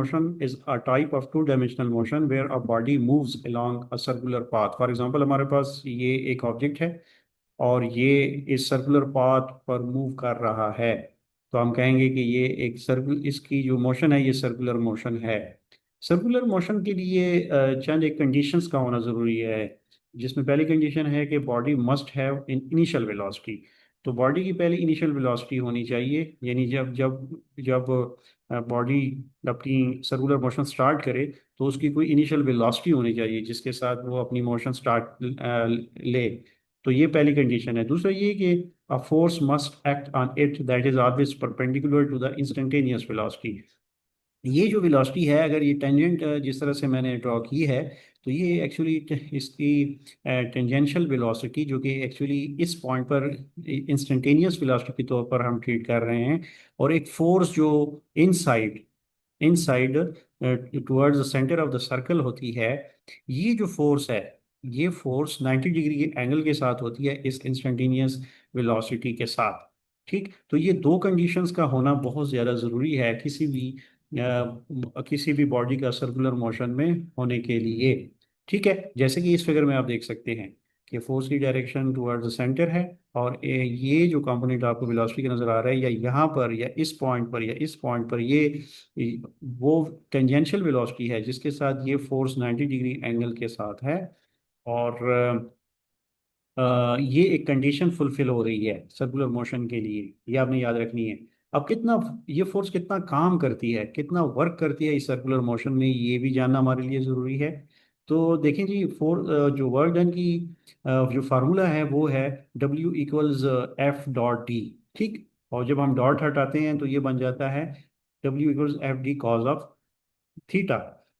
Motion is a type of two-dimensional motion where a body moves along a circular path. For example, हमारे पास ये एक object है और ये इस सर्कुलर पाथ पर मूव कर रहा है, तो हम कहेंगे कि ये एक सर्कुल इसकी जो मोशन है ये सर्कुलर मोशन है। सर्कुलर मोशन के लिए चंद एक कंडीशंस का होना ज़रूरी है, जिसमें पहली कंडीशन है कि body must have initial velocity. तो बॉडी की पहले इनिशियल वेलोसिटी होनी चाहिए, यानी जब जब जब बॉडी अपनी सर्कुलर मोशन स्टार्ट करे तो उसकी कोई इनिशियल वेलोसिटी होनी चाहिए जिसके साथ वो अपनी मोशन स्टार्ट ले। तो ये पहली कंडीशन है। दूसरा ये कि a force must act on it that is always perpendicular to the instantaneous velocity. ये जो वेलोसिटी है, अगर ये टेंजेंट जिस तरह से मैंने ड्रॉ की है, तो ये एक्चुअली इसकी टेंजेंशियल वेलोसिटी जो कि एक्चुअली इस पॉइंट पर इंस्टेंटेनियस वेलोसिटी के तौर पर हम ट्रीट कर रहे हैं, और एक फोर्स जो inside inside towards the centre of the circle होती है, ये जो फोर्स है ये फोर्स 90 डिग्री के एंगल के साथ होती है इस इंस्टेंटेनियस वेलोसिटी के साथ। ठीक, तो ये दो कंडीशंस का होना बहुत ज़्यादा ज़रूरी है किसी भी बॉडी का सर्कुलर मोशन में होने के लिए। ठीक है, जैसे कि इस फिगर में आप देख सकते हैं कि फोर्स की डायरेक्शन टुवर्ड्स द सेंटर है, और ये जो कंपोनेंट आपको वेलोसिटी का नजर आ रहा है, या यहाँ पर या इस पॉइंट पर या इस पॉइंट पर, ये वो टेंजेंशियल वेलोसिटी है जिसके साथ ये फोर्स 90 डिग्री एंगल के साथ है। और ये एक कंडीशन फुलफिल हो रही है सर्कुलर मोशन के लिए, ये आपने याद रखनी है। अब कितना ये फोर्स कितना काम करती है, कितना वर्क करती है इस सर्कुलर मोशन में, ये भी जानना हमारे लिए ज़रूरी है। तो देखें जी, जो वर्क डन की जो फार्मूला है वो है W = F.D। ठीक, और जब हम डॉट हटाते हैं तो ये बन जाता है W = F.D cos of theta.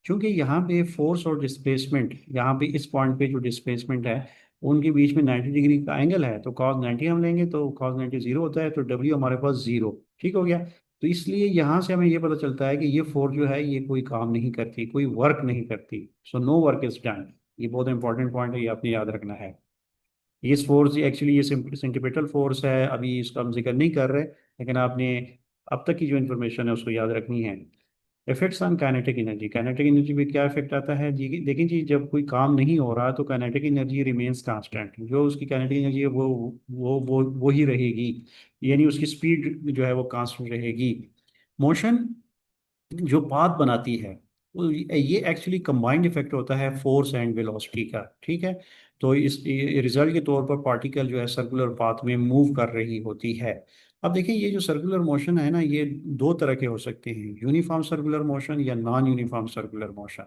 क्योंकि यहाँ पे फोर्स और डिस्प्लेसमेंट, यहाँ पे इस पॉइंट पे जो डिस्प्लेसमेंट है उनके बीच में 90 डिग्री का एंगल है, तो cos 90 हम लेंगे तो cos 90 जीरो होता है, तो W हमारे पास जीरो। ठीक हो गया। तो इसलिए यहाँ से हमें ये पता चलता है कि ये फोर्स जो है ये कोई काम नहीं करती, कोई वर्क नहीं करती। So no work is done. ये बहुत इंपॉर्टेंट पॉइंट है, ये आपने याद रखना है। ये फोर्स एक्चुअली ये सेंटीपिटल फोर्स है, अभी इसका हम जिक्र नहीं कर रहे, लेकिन आपने अब तक की जो इन्फॉर्मेशन है उसको याद रखनी है। Effects on kinetic energy, kinetic energy पे क्या इफेक्ट आता है जी? देखिए जी, जब कोई काम नहीं हो रहा तो काइनेटिक एनर्जी रिमेन्स कांस्टेंट, जो उसकी काइनेटिक एनर्जी है वो ही रहेगी, यानी उसकी स्पीड जो है वो कांस्टेंट रहेगी। मोशन जो पाथ बनाती है, ये एक्चुअली कंबाइंड इफेक्ट होता है फोर्स एंड वेलोसिटी का। ठीक है, तो इस रिजल्ट के तौर पर पार्टिकल जो है सर्कुलर पाथ में मूव कर रही होती है। अब देखिए, ये जो सर्कुलर मोशन है ना, ये दो तरह के हो सकते हैं, यूनिफॉर्म सर्कुलर मोशन या non uniform circular motion.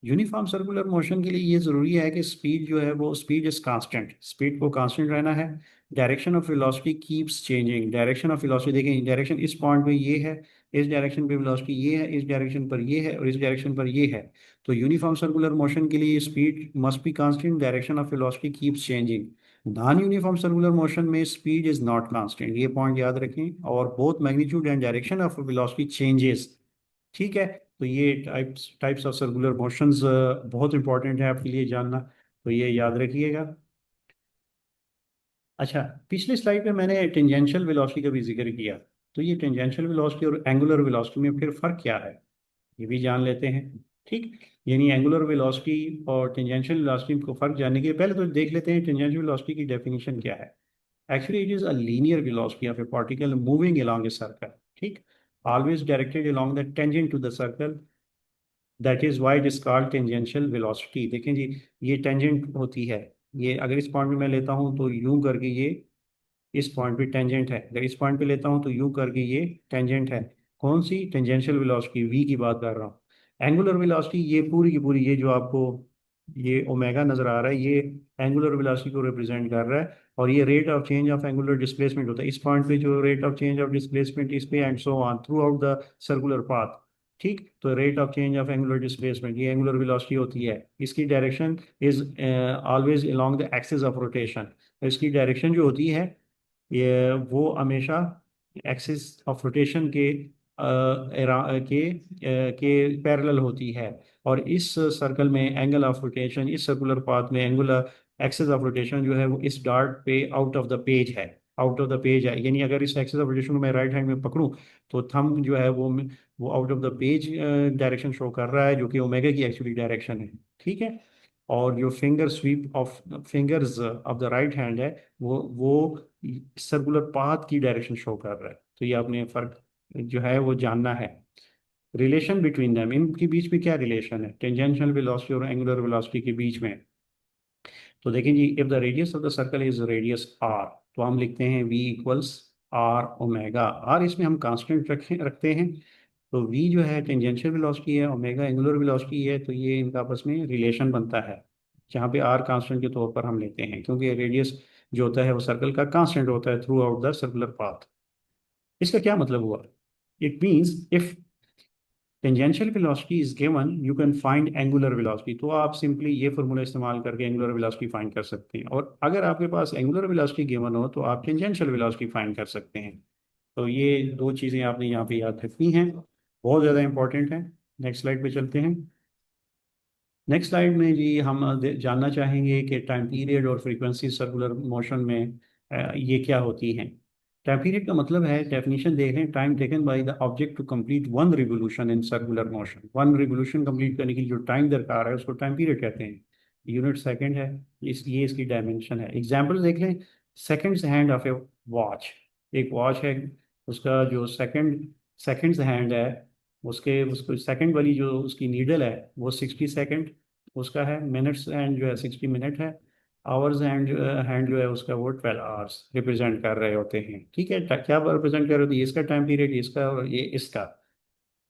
Uniform circular motion के लिए ये जरूरी है कि स्पीड जो है वो स्पीड इज कांस्टेंट, स्पीड को कांस्टेंट रहना है। Direction of velocity keeps changing, direction of velocity देखें, डायरेक्शन इस पॉइंट पे ये है, इस डायरेक्शन पे वेलोसिटी ये है, इस डायरेक्शन पर ये है, और इस डायरेक्शन पर ये है। तो यूनिफॉर्म सर्कुलर मोशन के लिए speed must be constant, direction of velocity keeps changing. Non uniform circular motion में स्पीड इज नॉट कांस्टेंट, ये पॉइंट याद रखें, और both magnitude and direction of velocity changes. ठीक है, तो ये types types of circular motions बहुत इंपॉर्टेंट है आपके लिए जानना, तो ये याद रखिएगा। अच्छा, पिछली स्लाइड में मैंने टेंजेंशियल वेलोसिटी का भी जिक्र किया, तो ये टेंजेंशियल वेलोसिटी और एंगुलर वेलोसिटी में फिर फर्क क्या है, ये भी जान लेते हैं। ठीक, यानी एंगुलर वेलोसिटी और टेंजेंशियल वेलोसिटी को फर्क जानने के पहले तो देख लेते हैं टेंजेंशियल वेलोसिटी की डेफिनेशन क्या है। Actually, it is a linear velocity of a particle moving along a circle. ठीक, always directed along the tangent to the circle. That is why it is called tangential velocity। देखें जी, ये tangent होती है, ये अगर इस पॉइंट पे मैं लेता हूँ तो यूं करके ये इस पॉइंट पे टेंजेंट है, अगर इस पॉइंट पे लेता हूँ तो यूं करके ये टेंजेंट है। कौन सी? टेंजेंशियल वेलोसिटी, वी की बात कर रहा हूँ। एंगुलर वेलोसिटी ये पूरी की पूरी, ये जो आपको ये ओमेगा नजर आ रहा है, ये एंगुलर वेलोसिटी को रिप्रेजेंट कर रहा है, और ये rate of change of angular displacement होता है इस पॉइंट पे, जो rate of change of displacement इस पे, and so on through out the circular path. ठीक, तो rate of change of angular displacement ये एंगुलर वेलोसिटी होती है। इसकी direction is always along the axis of rotation. इसकी डायरेक्शन जो होती है ये वो हमेशा एक्सिस ऑफ रोटेशन के पैरेलल होती है। और इस सर्कल में एंगल ऑफ रोटेशन, इस सर्कुलर पाथ में एंगुलर एक्सिस ऑफ रोटेशन जो है वो इस डार्ट पे आउट ऑफ द पेज है। आउट ऑफ द पेज है, यानी अगर इस एक्सिस ऑफ रोटेशन को मैं राइट हैंड में पकड़ूं तो थंब जो है वो out of the page direction show कर रहा है, जो कि ओमेगा की एक्चुअली डायरेक्शन है। ठीक है। और जो finger sweep of fingers of the right hand है, वो सर्कुलर पाथ की डायरेक्शन शो कर रहा है। तो ये आपने फर्क जो है वो जानना है। रिलेशन बिटवीन देम, इनके बीच में क्या रिलेशन है टेंजेंशियल वेलोसिटी और एंगुलर वेलोसिटी के बीच में? तो देखें जी, if the radius of the circle is radius R, तो हम लिखते हैं v equals R omega. R इसमें हम कांस्टेंट रखते हैं। तो v जो है टेंजेंशियल वेलोसिटी है, ओमेगा एंगुलर वेलोसिटी है, तो ये इनका आपस में रिलेशन बनता है, जहाँ पे आर कांस्टेंट के तौर पर हम लेते हैं, क्योंकि रेडियस जो होता है वो सर्कल का कांस्टेंट होता है through out the circular path. इसका क्या मतलब हुआ? It means if tangential velocity is given you can find angular velocity, तो आप सिंपली ये फॉर्मूला इस्तेमाल करके एंगुलर वेलोसिटी फाइंड कर सकते हैं। और अगर आपके पास एंगुलर वेलोसिटी गिवन हो तो आप टेंजेंशियल वेलोसिटी फाइंड कर सकते हैं। तो ये दो चीज़ें आपने यहाँ पे याद रखनी हैं, बहुत ज़्यादा इंपॉर्टेंट है। नेक्स्ट स्लाइड पे चलते हैं। नेक्स्ट स्लाइड में जी हम जानना चाहेंगे कि टाइम पीरियड और फ्रीक्वेंसी सर्कुलर मोशन में ये क्या होती हैं। टाइम पीरियड का मतलब है, डेफिनेशन देख रहे हैं, time taken by the object to complete one revolution in circular motion. One revolution complete करने के लिए जो टाइम दरकार है उसको टाइम पीरियड कहते हैं। यूनिट सेकंड है, ये इसकी डायमेंशन है। एग्जाम्पल देख लें, seconds hand of A watch. एक वॉच है, उसका जो सेकंड्स हैंड है, उसके उसको सेकंड वाली जो उसकी नीडल है वो 60 सेकंड उसका है। मिनट्स हैंड जो है 60 मिनट है। आवर्स हैंड जो है उसका वो 12 आवर्स रिप्रेजेंट कर रहे होते हैं। ठीक है, क्या रिप्रेजेंट कर रहे होते हैं? इसका टाइम पीरियड, इसका और ये इसका।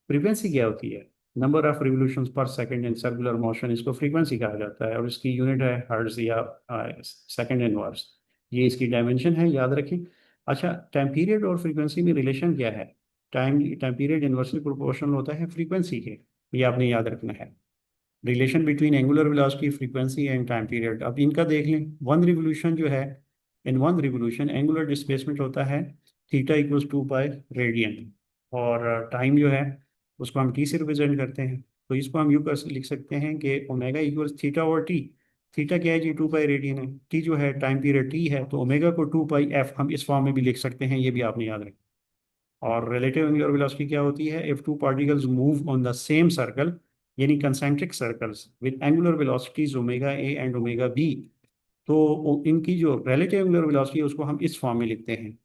फ्रीक्वेंसी क्या होती है? नंबर ऑफ रिवोल्यूशंस पर सेकंड इन सर्कुलर मोशन, इसको फ्रीक्वेंसी कहा जाता है, और इसकी यूनिट है हर्ट्ज या सेकंड इनवर्स। ये इसकी डायमेंशन है, याद रखें। अच्छा, टाइम पीरियड और फ्रीक्वेंसी में रिलेशन क्या है? Time time period inversely proportional होता है फ्रीक्वेंसी के, ये आपने याद रखना है। Relation between angular velocity, frequency and time period, अब इनका देख लें। वन रिवोल्यूशन जो है, in one revolution angular displacement होता है थीटा इक्वल्स 2 पाई रेडियन। और टाइम जो है उसको हम टी से रिप्रेजेंट करते हैं। तो इसको हम यूँ कर लिख सकते हैं कि ओमेगा इक्वल्स थीटा और टी। थीटा क्या है जी? 2 पाई रेडियन है। टी जो है टाइम पीरियड टी है, तो ओमेगा को 2 पाई एफ हम इस फॉर्म में भी लिख सकते हैं, ये भी आपने याद रखें। और रिलेटिव एंगुलर वेलोसिटी क्या होती है? If two particles move on the same circle, यानी concentric circles with angular velocities omega A and omega B, तो इनकी जो रिलेटिव एंगुलर वेलोसिटी है उसको हम इस फॉर्म में लिखते हैं,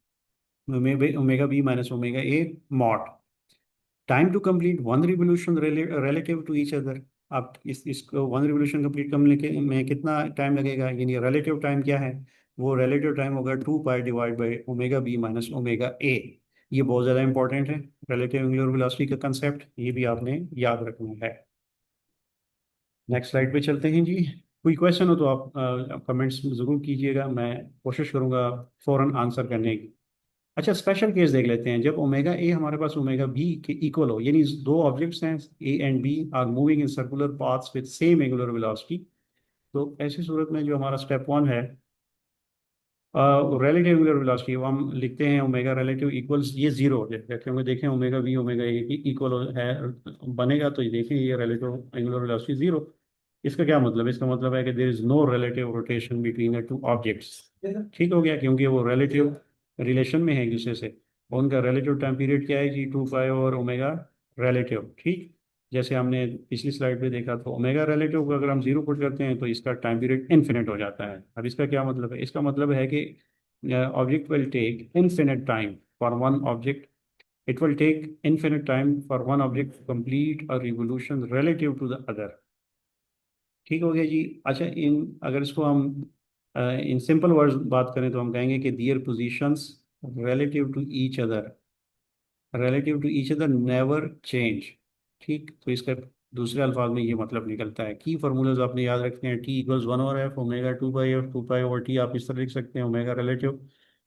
omega B minus omega A mod. Time to complete one revolution relative to each other. आप इसको वन रिवोल्यूशन कंप्लीट करने के में कितना टाइम लगेगा, यानी रिलेटिव टाइम क्या है? वो रिलेटिव टाइम होगा 2 pi divide by omega B minus omega A. ये बहुत ज़्यादा इंपॉर्टेंट है, रिलेटिव एंगुलर वेलोसिटी का कंसेप्ट, ये भी आपने याद रखना है। नेक्स्ट स्लाइड पे चलते हैं जी। कोई क्वेश्चन हो तो आप कमेंट्स ज़रूर कीजिएगा, मैं कोशिश करूंगा फ़ौरन आंसर करने की। अच्छा, स्पेशल केस देख लेते हैं। जब ओमेगा ए हमारे पास ओमेगा बी के इक्वल हो, यानी दो ऑब्जेक्ट्स हैं A and B are moving in circular paths with same angular velocity, तो ऐसी सूरत में जो हमारा स्टेप वन है, रिलेटिव एंगुलर वेलोसिटी, वो हम लिखते हैं ओमेगा रिलेटिव इक्वल्स, ये जीरो हो जाएगा क्योंकि देखें ओमेगा बी ओमेगा ए की इक्वल है बनेगा, तो ये देखें ये रिलेटिव एंगुलर वेलोसिटी जीरो। इसका क्या मतलब है? इसका मतलब है कि there is no relative rotation between the two objects. ठीक हो गया, क्योंकि वो रिलेटिव रिलेशन में है एक दूसरे से। और उनका रिलेटिव टाइम पीरियड क्या है जी? 2 पाई और ओमेगा रिलेटिव। ठीक, जैसे हमने पिछली स्लाइड पे देखा, तो ओमेगा रिलेटिव को अगर हम जीरो पुट करते हैं तो इसका टाइम पीरियड इन्फिनिट हो जाता है। अब इसका क्या मतलब है? इसका मतलब है कि object will take infinite time for one object, it will take infinite time for one object to complete a revolution relative to the other। ठीक हो गया जी। अच्छा, इन अगर इसको हम इन सिंपल वर्ड्स बात करें तो हम कहेंगे कि their positions relative to each other never change. ठीक, तो इसका दूसरे अल्फाज में ये मतलब निकलता है। की फार्मूलाज आपने याद रखते हैं, T equals 1/f omega 2 pi F 2 पाई/टी, आप इस तरह लिख सकते हैं omega relative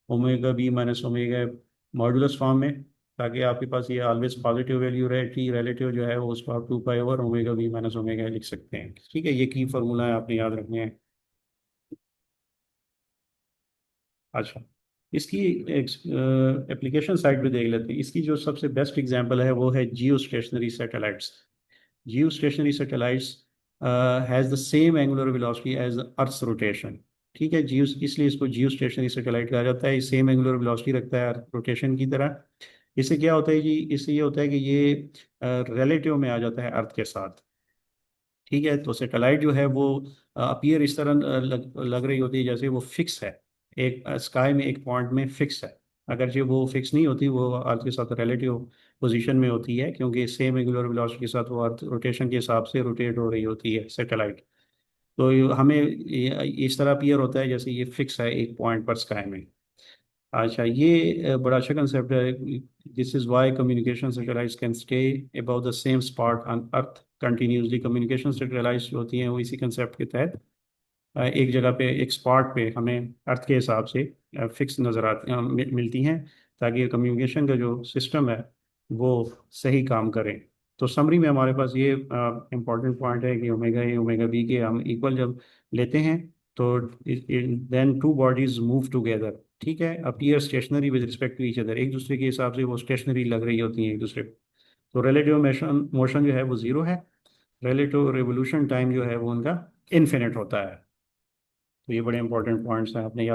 omega B minus omega modulus form में, ताकि आपके पास ये ऑलवेज पॉजिटिव वैल्यू रहे। टी रिलेटिव जो है वो उसको आप 2 pi omega B minus omega लिख सकते हैं। ठीक है, ये की फार्मूला है, आपने याद रखने हैं। अच्छा, इसकी एप्लीकेशन साइड पे देख लेते हैं। इसकी जो सबसे बेस्ट एग्जांपल है वो है geostationary satellites. Geostationary satellites has the same angular velocity as earth's rotation. ठीक है, जियो, इसलिए इसको जियो स्टेशनरी सैटेलाइट कहा जाता है। सेम एंगुलर वेलोसिटी रखता है रोटेशन की तरह। इससे क्या होता है जी, इससे ये होता है कि ये रिलेटिव में आ जाता है अर्थ के साथ। ठीक है, तो सैटेलाइट जो है वो अपीयर इस तरह लग रही होती है जैसे वो फिक्स है, एक स्काई में एक पॉइंट में फिक्स है। अगर जो वो फिक्स नहीं होती, वो अर्थ के साथ रिलेटिव पोजीशन में होती है, क्योंकि सेम एंगुलर वेलोसिटी के साथ वो अर्थ रोटेशन के हिसाब से रोटेट हो रही होती है सैटेलाइट। तो हमें इस तरह अपीयर होता है जैसे ये फिक्स है एक पॉइंट पर स्काई में। अच्छा, ये बड़ा अच्छा कंसेप्ट है। This is why communication satellites can stay about the same spot on earth continuously. Communication satellites जो होती हैं वो इसी कंसेप्ट के तहत एक जगह पे, एक स्पॉट पे हमें अर्थ के हिसाब से फिक्स नजर आती मिलती हैं, ताकि कम्युनिकेशन का जो सिस्टम है वो सही काम करे। तो समरी में हमारे पास ये इम्पोर्टेंट पॉइंट है कि ओमेगा ए ओमेगा बी के हम इक्वल जब लेते हैं, तो then two bodies move together. ठीक है, appear stationary with respect to each other, एक दूसरे के हिसाब से वो स्टेशनरी लग रही होती हैं एक दूसरे को। तो रिलेटिव मोशन मोशन जो है वो जीरो है, रिलेटिव रिवोल्यूशन टाइम जो है वो उनका इन्फिनिट होता है। तो ये बड़े इंपॉर्टेंट पॉइंट्स हैं, आपने याद